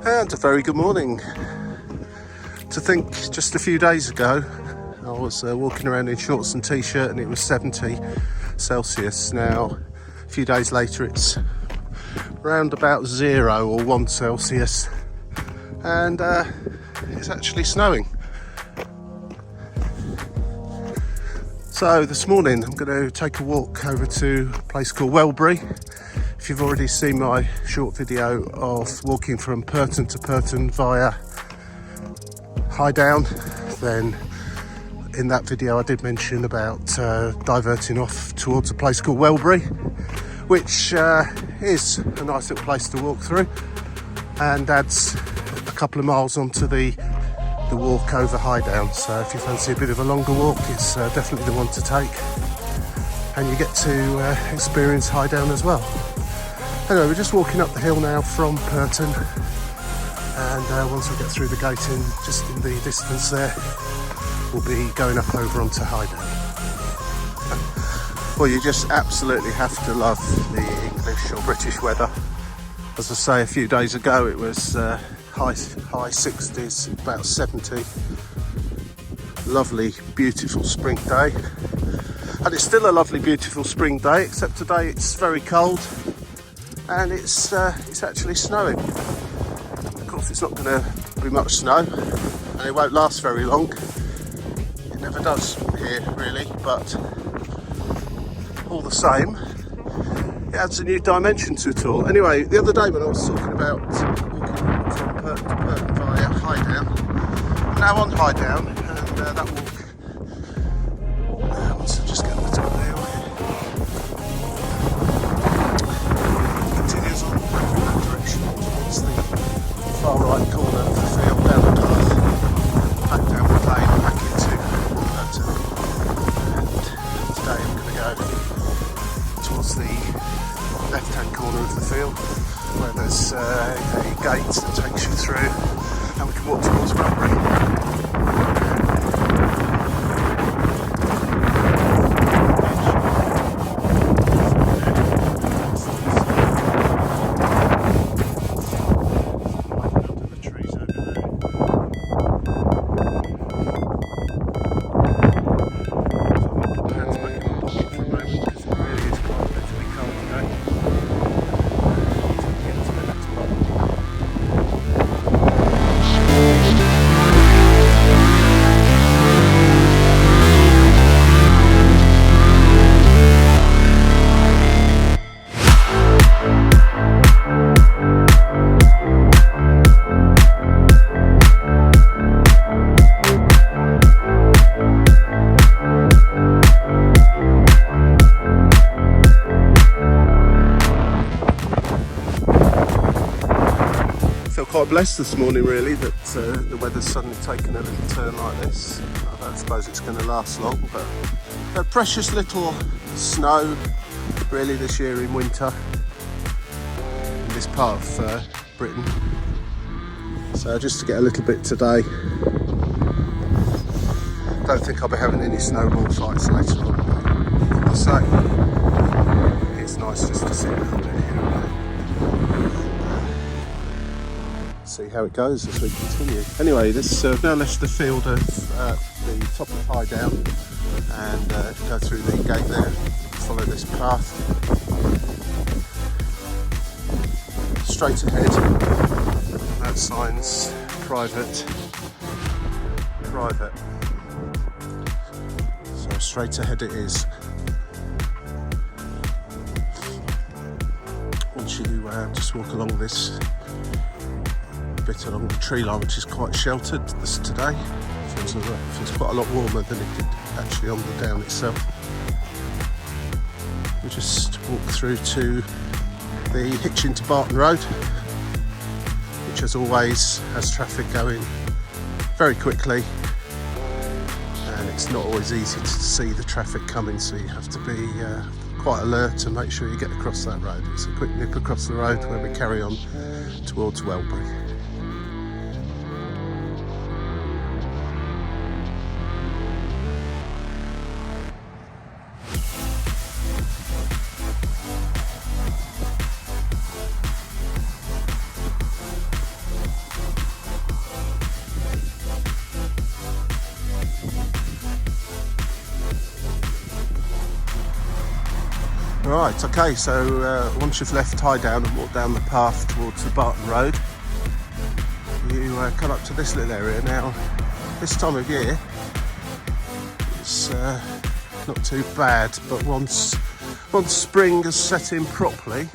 And a very good morning. To think just a few days ago I was walking around in shorts and t-shirt and it was 70 Celsius. Now a few days later it's around about 0 or 1 Celsius and it's actually snowing. So this morning I'm going to take a walk over to a place called Wellbury. If you've already seen my short video of walking from Pirton to Pirton via Highdown, then in that video I did mention about diverting off towards a place called Wellbury, which is a nice little place to walk through and adds a couple of miles onto the walk over Highdown. So if you fancy a bit of a longer walk, it's definitely the one to take, and you get to experience Highdown as well. Anyway, we're just walking up the hill now from Pirton, and once we get through the gate just in the distance there, we'll be going up over onto Highdown. Well, you just absolutely have to love the English or British weather. As I say, a few days ago it was high 60s, about 70. Lovely, beautiful spring day. And it's still a lovely, beautiful spring day, except today it's very cold and it's actually snowing. Of course, it's not going to be much snow and it won't last very long. It never does here, really, but all the same, it adds a new dimension to it all. Anyway, the other day when I was talking about walking from Pirton to Pirton via Highdown, I'm now on Highdown, and that walk, once I just get to the top of the hill here, continues on in that direction towards the far right corner of the field, down the path, back down the lane, back into Pirton. And today I'm going to go towards the left-hand corner of the field, where there's a gate that takes you through, and we can walk towards Wellbury. Quite blessed this morning, really, that the weather's suddenly taken a little turn like this. I don't suppose it's going to last long, but precious little snow really this year in winter in this part of Britain. So just to get a little bit today. Don't think I'll be having any snowball fights later on. I say it's nice just to see a little bit here and there. See how it goes as we continue. Anyway, this now left the field of the top of Highdown, and go through the gate there, follow this path straight ahead. That sign's private. So straight ahead it is. Once you just walk along this bit along the tree line, which is quite sheltered today. Feels quite a lot warmer than it did actually on the down itself. We just walk through to the hitch into Barton Road, which as always has traffic going very quickly, and it's not always easy to see the traffic coming, so you have to be quite alert to make sure you get across that road. It's a quick nip across the road where we carry on towards Wellbury. Right, okay, so once you've left Highdown and walked down the path towards the Barton Road, you come up to this little area. Now, this time of year, it's not too bad, but once spring has set in properly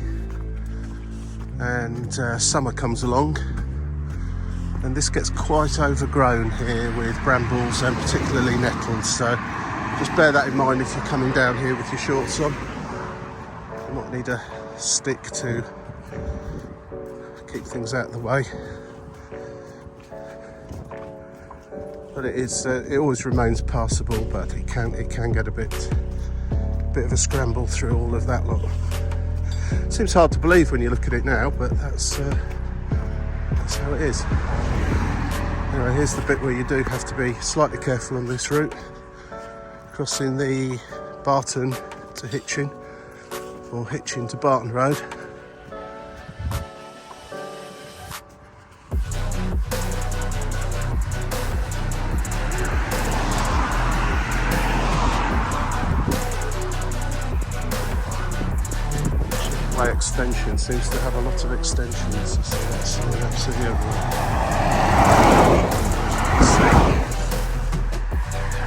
and summer comes along, and this gets quite overgrown here with brambles and particularly nettles, so just bear that in mind if you're coming down here with your shorts on. You might need a stick to keep things out of the way. But it always remains passable, but it can get a bit of a scramble through all of that lot. Seems hard to believe when you look at it now, but that's how it is. Anyway, here's the bit where you do have to be slightly careful on this route, crossing the Barton to Hitchin, or Hitchin to Barton Road. Extension seems to have a lot of extensions, so that's absolutely everywhere.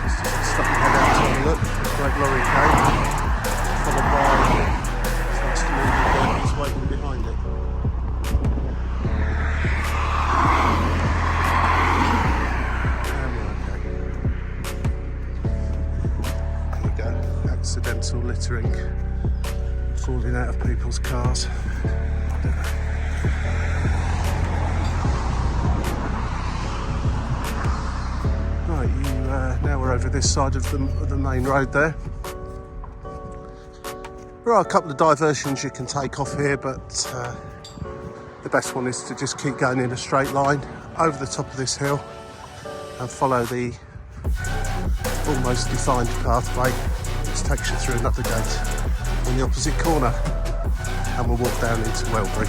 Just stop and head out to have a look. Great lorry came, followed by fast moving vehicles waiting behind it. There we go, accidental littering. Falling out of people's cars. Right, now we're over this side of the main road there. There are a couple of diversions you can take off here, but the best one is to just keep going in a straight line over the top of this hill and follow the almost defined pathway, which takes you through another gate in the opposite corner, and we'll walk down into Wellbury.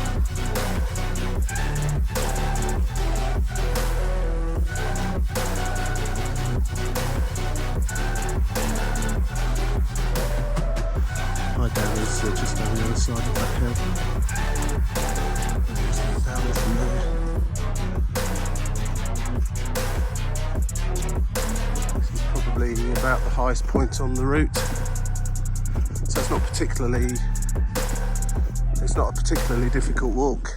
Highdown is just on the other side of that hill. Down from there. This is probably about the highest point on the route. So it's not a particularly difficult walk.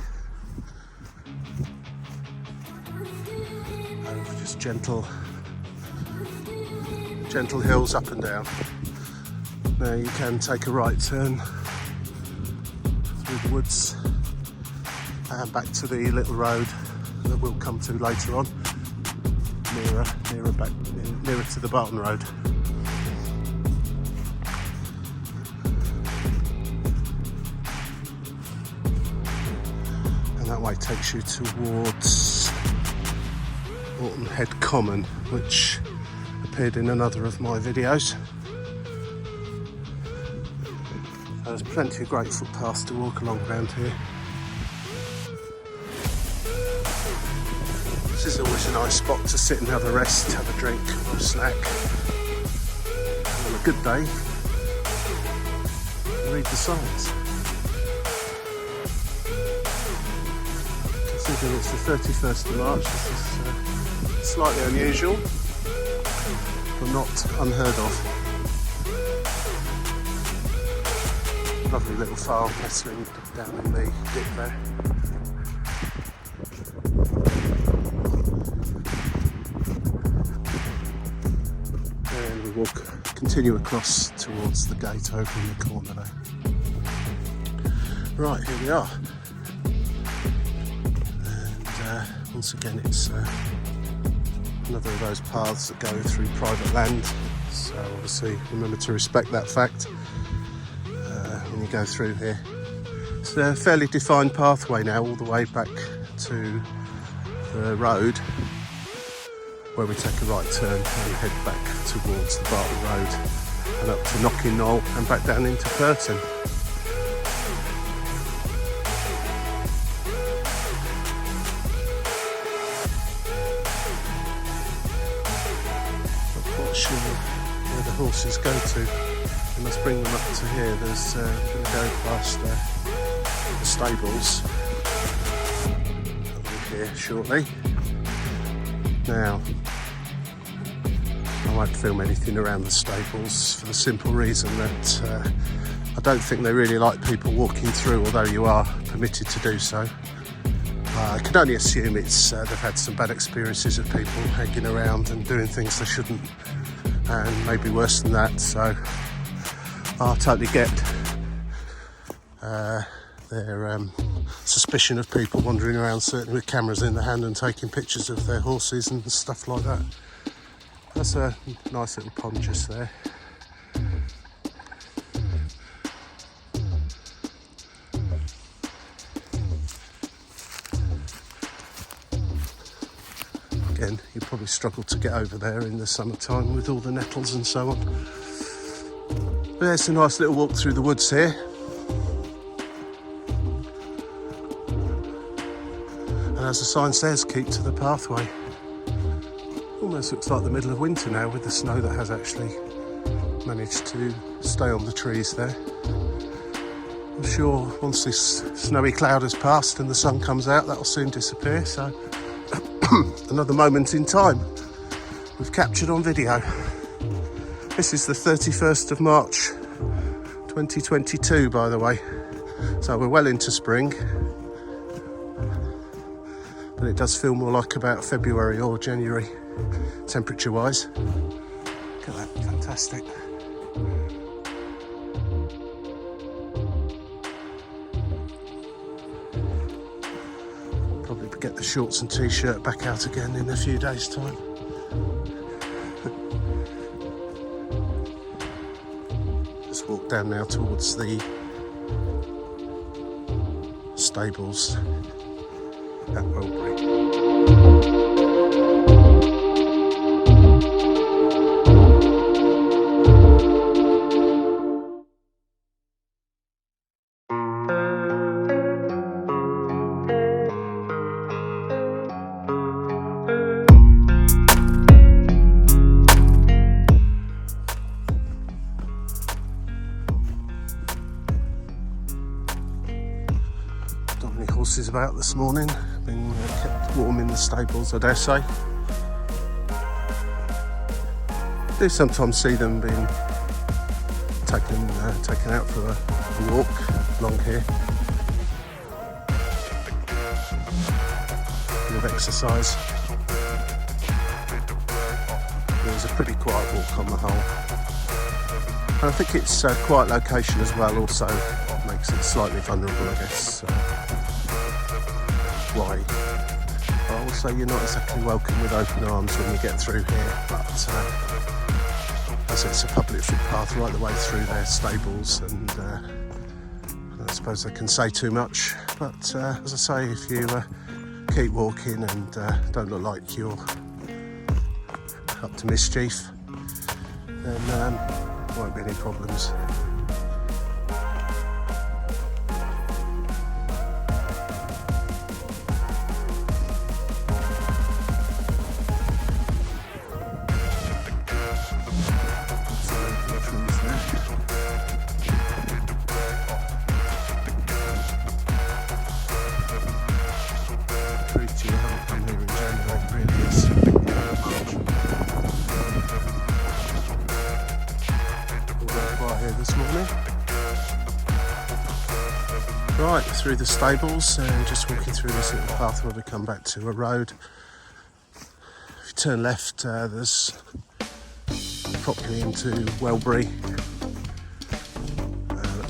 Over just gentle hills up and down. Now you can take a right turn through the woods and back to the little road that we'll come to later on, nearer to the Barton Road. That way takes you towards Orton Head Common, which appeared in another of my videos. There's plenty of great footpaths to walk along around here. This is always a nice spot to sit and have a rest, have a drink or a snack. On a good day, read the signs. Considering it's the 31st of March, this is slightly unusual, but not unheard of. Lovely little farm nestling down in the dip there. And we will continue across towards the gate over in the corner there. Right, here we are. Once again, it's another of those paths that go through private land, so obviously remember to respect that fact when you go through here. It's a fairly defined pathway now all the way back to the road, where we take a right turn and head back towards the Barton Road and up to Knocking Knoll and back down into Pirton. Sure where the horses go to. And let's bring them up to here. There's going to go past the stables here shortly. Now, I won't film anything around the stables for the simple reason that I don't think they really like people walking through, although you are permitted to do so. I can only assume it's they've had some bad experiences of people hanging around and doing things they shouldn't, and maybe worse than that. So I totally get their suspicion of people wandering around, certainly with cameras in their hand and taking pictures of their horses and stuff like that. That's a nice little pond just there. Again, you probably struggle to get over there in the summertime with all the nettles and so on. But there's a nice little walk through the woods here. And as the sign says, keep to the pathway. Almost looks like the middle of winter now with the snow that has actually managed to stay on the trees there. I'm sure once this snowy cloud has passed and the sun comes out, that'll soon disappear. So another moment in time we've captured on video. This is the 31st of March 2022, by the way, so we're well into spring, but it does feel more like about February or January temperature wise. Look at that, fantastic. Probably get the shorts and t-shirt back out again in a few days' time. Just walk down now towards the stables at Wellbury. Horses about this morning, been kept warm in the stables, I dare say. I do sometimes see them being taken out for a walk along here. A bit of exercise. It was a pretty quiet walk on the whole. And I think it's a quiet location as well, also makes it slightly vulnerable, I guess. Why? I will say you're not exactly welcome with open arms when you get through here, but as it's a public footpath right the way through their stables, and I don't suppose I can say too much, but as I say, if you keep walking and don't look like you're up to mischief, then there won't be any problems. Right, through the stables and just walking through this little path where we come back to a road. If you turn left, there's properly into Wellbury.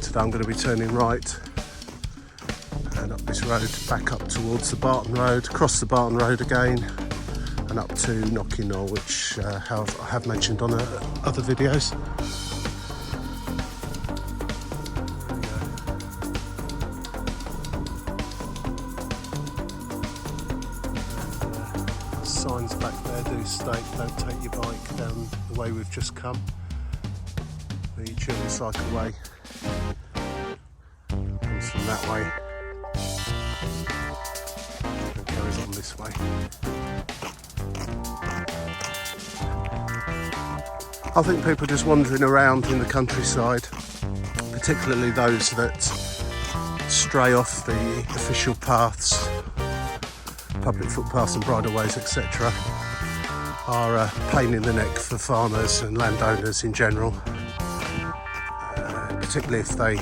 Today I'm going to be turning right and up this road, back up towards the Barton Road, across the Barton Road again, and up to Knockinall, which I have mentioned on other videos. Signs back there do state don't take your bike down the way we've just come. The children cycle way comes from that way and carries on this way. I think people just wandering around in the countryside, particularly those that stray off the official paths, public footpaths and bridleways, etc., are a pain in the neck for farmers and landowners in general, particularly if they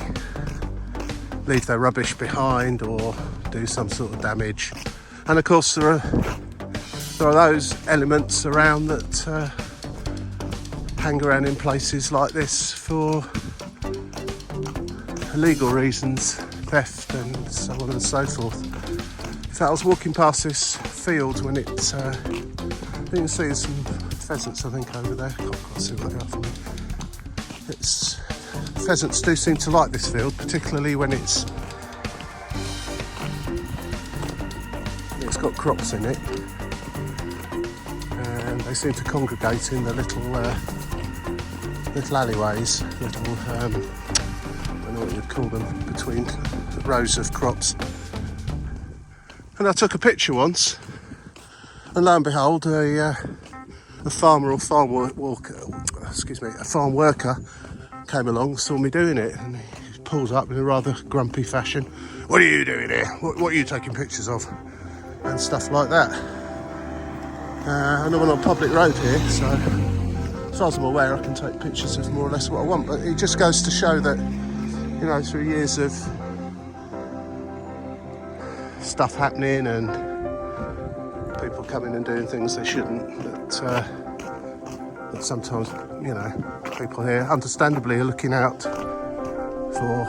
leave their rubbish behind or do some sort of damage. And of course there are those elements around that hang around in places like this for illegal reasons, theft and so on and so forth. In fact, I was walking past this field when you can see some pheasants, I think, over there. Can't quite see what they are from here. Pheasants do seem to like this field, particularly when it's got crops in it, and they seem to congregate in the little alleyways, I don't know what you'd call them, between rows of crops. And I took a picture once, and lo and behold, a farmer or farm worker came along, saw me doing it, and he pulls up in a rather grumpy fashion. "What are you doing here? What are you taking pictures of?" And stuff like that. And I'm on a public road here, so as far as I'm aware, I can take pictures of more or less what I want. But it just goes to show that, you know, through years of stuff happening and people coming and doing things they shouldn't, that sometimes, you know, people here understandably are looking out for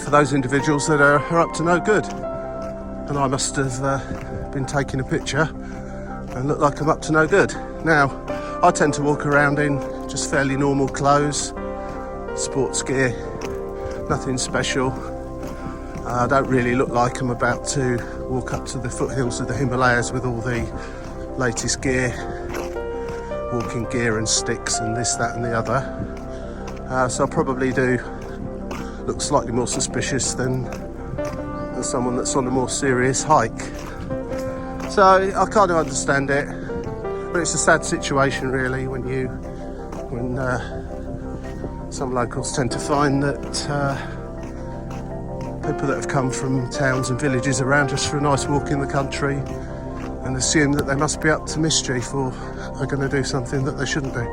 those individuals that are up to no good. And I must have been taking a picture and look like I'm up to no good. Now, I tend to walk around in just fairly normal clothes, sports gear, nothing special. I don't really look like I'm about to walk up to the foothills of the Himalayas with all the latest gear, walking gear and sticks and this, that and the other. So I probably do look slightly more suspicious than someone that's on a more serious hike. So I kind of understand it, but it's a sad situation really when some locals tend to find that people that have come from towns and villages around just for a nice walk in the country and assume that they must be up to mischief or are going to do something that they shouldn't do.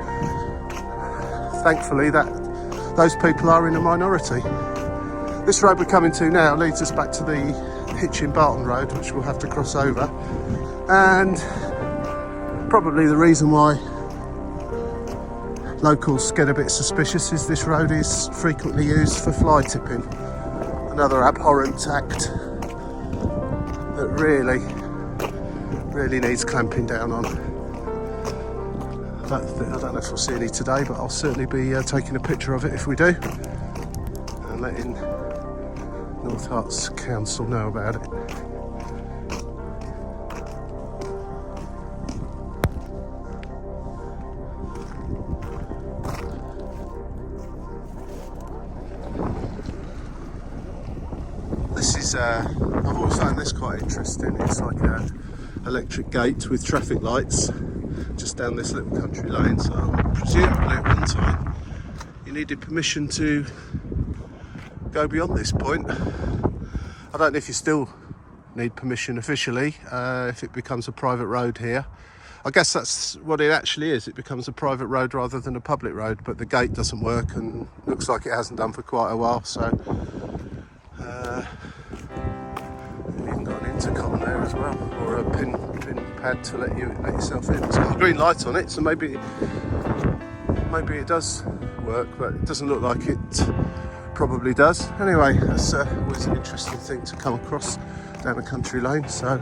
Thankfully those people are in a minority. This road we're coming to now leads us back to the Hitchin-Barton Road, which we'll have to cross over. And probably the reason why locals get a bit suspicious is this road is frequently used for fly tipping. Another abhorrent act that really needs clamping down on. I don't know if we'll see any today, but I'll certainly be taking a picture of it if we do, and letting North Herts Council know about it. This is, I've always found this quite interesting. It's like an electric gate with traffic lights just down this little country lane. So presumably at one time you needed permission to go beyond this point. I don't know if you still need permission officially if it becomes a private road here. I guess that's what it actually is. It becomes a private road rather than a public road, but the gate doesn't work and looks like it hasn't done for quite a while. So you've even got an intercom there as well, or a pin pad to let yourself in. It's got a green light on it, so maybe it does work, but it doesn't look like it probably does. Anyway, that's always an interesting thing to come across down a country lane. So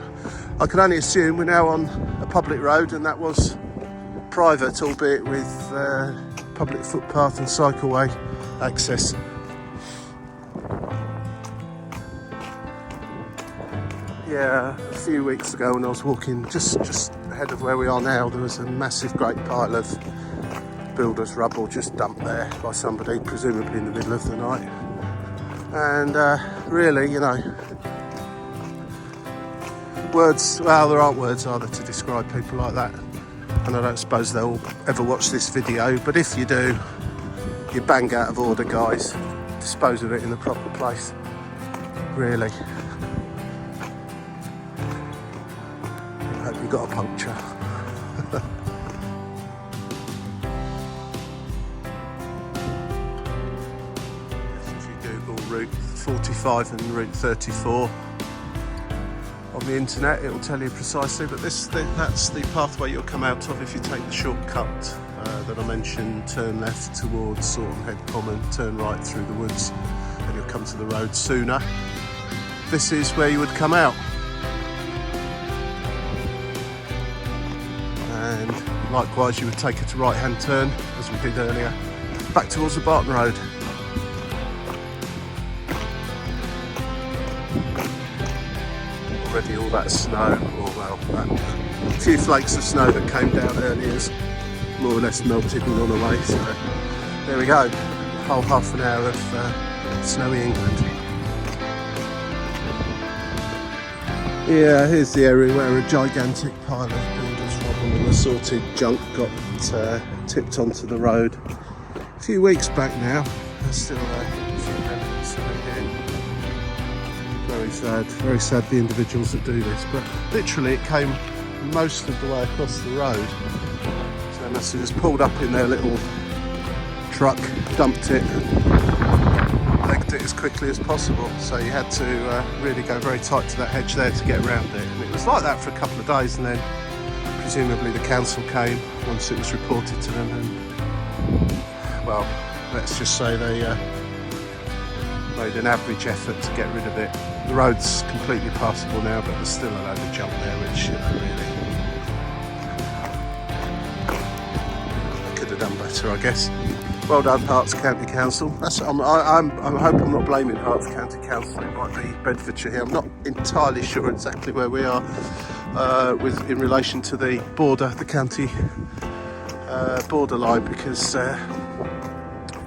I can only assume we're now on a public road, and that was private, albeit with public footpath and cycleway access. Yeah, a few weeks ago when I was walking just ahead of where we are now, there was a massive great pile of builder's rubble just dumped there by somebody, presumably in the middle of the night. And really, you know, words, well, there aren't words either to describe people like that. and I don't suppose they'll ever watch this video, but if you do, you're bang out of order, guys. Dispose of it in the proper place, really. I hope you got a puncture. If you Google Route 45 and Route 34 on the internet, it will tell you precisely, but that's the pathway you'll come out of if you take the shortcut that I mentioned. Turn left towards Sawton Head Common, turn right through the woods, and you'll come to the road sooner. This is where you would come out. And likewise, you would take a right-hand turn, as we did earlier, back towards the Barton Road. Already all that snow, or well, a few flakes of snow that came down earlier is more or less melted and gone away. So there we go, a whole half an hour of snowy England. Yeah, here's the area where a gigantic pile of builders' rubble and assorted junk got tipped onto the road a few weeks back now. There's still a few remnants of it here. Very sad the individuals that do this, but literally it came most of the way across the road. So they must have just pulled up in their little truck, dumped it, legged it as quickly as possible. So you had to really go very tight to that hedge there to get around it. And it was like that for a couple of days, and then presumably the council came once it was reported to them, and well, let's just say they made an average effort to get rid of it. The road's completely passable now, but there's still a load of junk there, which really I could have done better, I guess. Well done, Herts County Council. I hope I'm not blaming Herts County Council. It might be Bedfordshire here. I'm not entirely sure exactly where we are in relation to the border, the county borderline, because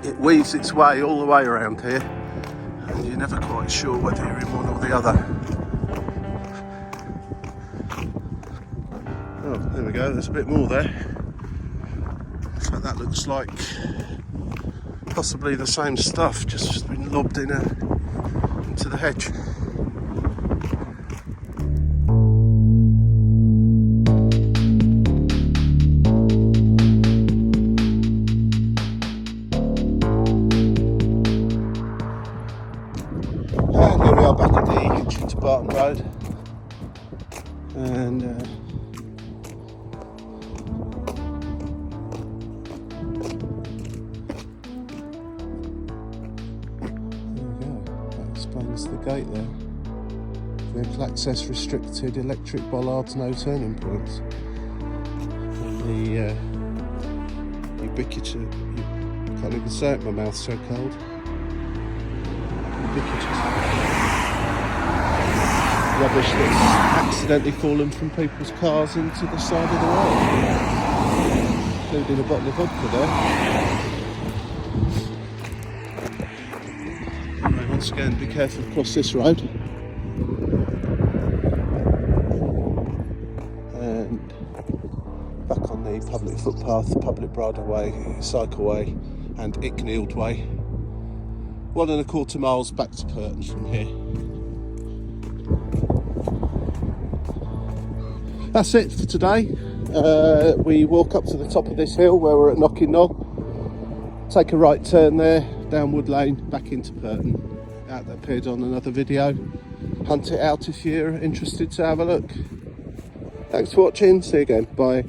it weaves its way all the way around here, and you're never quite sure whether you're in one or the other. Oh, there we go, there's a bit more there. So that looks like possibly the same stuff, just been lobbed in into the hedge. And here we are back at the entry to Barton Road, and there we go, that explains the gate there. Vehicle access restricted, electric bollards, no turning points. And the ubiquitous, I can't even say it, my mouth's so cold. Ubiquitous rubbish that's accidentally fallen from people's cars into the side of the road, including a bottle of vodka there. Anyway, once again, be careful across this road. And back on the public footpath, public bridleway, cycleway and Icknield Way. 1¼ miles back to Pirton from here. That's it for today. We walk up to the top of this hill where we're at Knocking Knoll, take a right turn there, down Wood Lane, back into Pirton. That appeared on another video. Hunt it out if you're interested to have a look. Thanks for watching, see you again, bye.